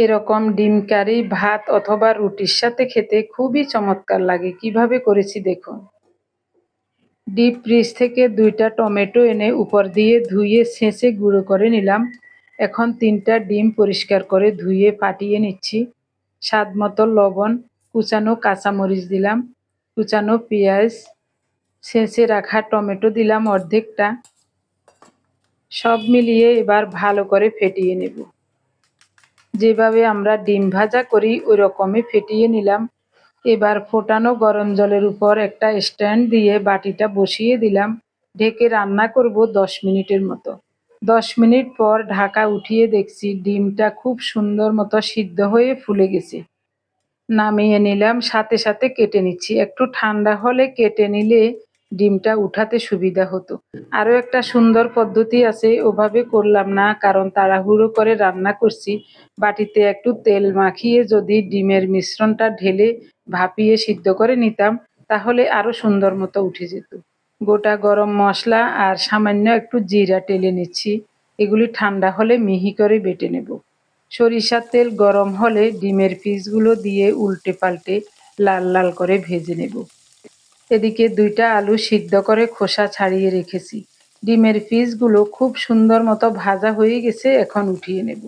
এরকম ডিম কারি ভাত অথবা রুটির সাথে খেতে খুবই চমৎকার লাগে। কিভাবে করেছি দেখুন। ডিপ ফ্রিজ থেকে 2টা টমেটো এনে উপর দিয়ে ধুয়ে ছেঁচে গুঁড়ো করে নিলাম। এখন 3টা ডিম পরিষ্কার করে ধুয়ে ফাটিয়ে নিচ্ছি। স্বাদ মতো লবণ, কুচানো কাঁচামরিচ দিলাম, কুচানো পেঁয়াজ, ছেঁচে রাখা টমেটো দিলাম অর্ধেকটা। সব মিলিয়ে এবার ভালো করে ফেটিয়ে নেব। যেভাবে আমরা ডিম ভাজা করি ওই রকমই ফেটিয়ে নিলাম। এবার ফোটানো গরম জলের উপর একটা স্ট্যান্ড দিয়ে বাটিটা বসিয়ে দিলাম। ঢেকে রান্না করব 10 মিনিটের মতো। 10 মিনিট পর ঢাকা উঠিয়ে দেখছি ডিমটা খুব সুন্দর মতো সিদ্ধ হয়ে ফুলে গেছে। নামিয়ে নিলাম, সাথে সাথে কেটে নিচ্ছি। একটু ঠান্ডা হলে কেটে নিলে ডিমটা উঠাতে সুবিধা হতো। আরও একটা সুন্দর পদ্ধতি আছে, ওভাবে করলাম না কারণ তাড়াহুড়ো করে রান্না করছি। বাটিতে একটু তেল মাখিয়ে যদি ডিমের মিশ্রণটা ঢেলে ভাপিয়ে সিদ্ধ করে নিতাম তাহলে আরও সুন্দর মতো উঠে যেত। গোটা গরম মশলা আর সামান্য একটু জিরা টেলে নিচ্ছি। এগুলি ঠান্ডা হলে মিহি করে বেটে নেব। সরিষার তেল গরম হলে ডিমের পিসগুলো দিয়ে উল্টে পাল্টে লাল লাল করে ভেজে নেব। এদিকে 2টা আলু সিদ্ধ করে খোসা ছাড়িয়ে রেখেছি। ডিমের পিসগুলো খুব সুন্দর মতো ভাজা হয়ে গেছে, এখন উঠিয়ে নেব।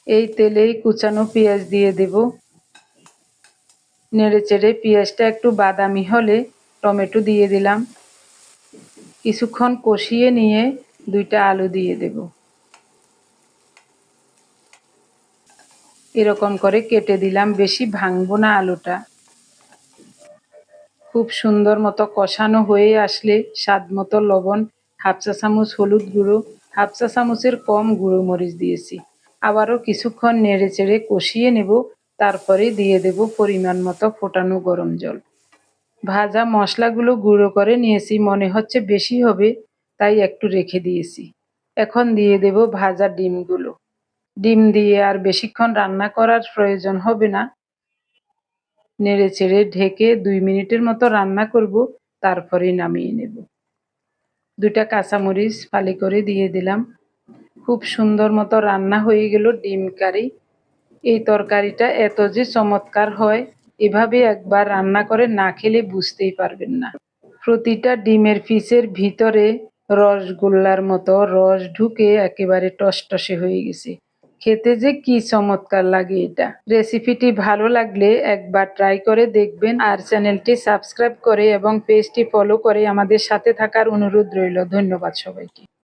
এই তেলেই কুচানো পেঁয়াজ দিয়ে দেব। নেড়েচেড়ে পেঁয়াজটা একটু বাদামি হলে টমেটো দিয়ে দিলাম। কিছুক্ষণ কষিয়ে নিয়ে 2টা আলু দিয়ে দেব। এরকম করে কেটে দিলাম, বেশি ভাঙবো না আলুটা। খুব সুন্দর মতো কষানো হয়ে আসলে স্বাদ মতো লবণ, হাফ চা চামচ হলুদ গুঁড়ো, হাফ চা চামচের কম গুঁড়ো মরিচ দিয়েছি। আবারও কিছুক্ষণ নেড়ে চেড়ে কষিয়ে নেব। তারপরে দিয়ে দেব পরিমাণ মতো ফোটানো গরম জল। ভাজা মশলাগুলো গুঁড়ো করে নিয়েছি, মনে হচ্ছে বেশি হবে তাই একটু রেখে দিয়েছি। এখন দিয়ে দেব ভাজা ডিমগুলো। ডিম দিয়ে আর বেশিক্ষণ রান্না করার প্রয়োজন হবে না। নেড়েচেড়ে ঢেকে 2 মিনিটের মতো রান্না করব, তারপরে নামিয়ে নেব। 2টা কাঁচামরিচ ফালি করে দিয়ে দিলাম। খুব সুন্দর মতো রান্না হয়ে গেল ডিম কারি। এই তরকারিটা এত যে চমৎকার হয়, এভাবে একবার রান্না করে না খেলে বুঝতেই পারবেন না। প্রতিটা ডিমের পিসের ভিতরে রসগোল্লার মতো রস ঢুকে একেবারে টসটসে হয়ে গেছে। খেতে যে কি চমৎকার লাগে এটা। রেসিপিটি ভালো লাগলে একবার ট্রাই করে দেখবেন আর চ্যানেলটি সাবস্ক্রাইব করে এবং পেজটি ফলো করে আমাদের সাথে থাকার অনুরোধ রইল। ধন্যবাদ সবাইকে।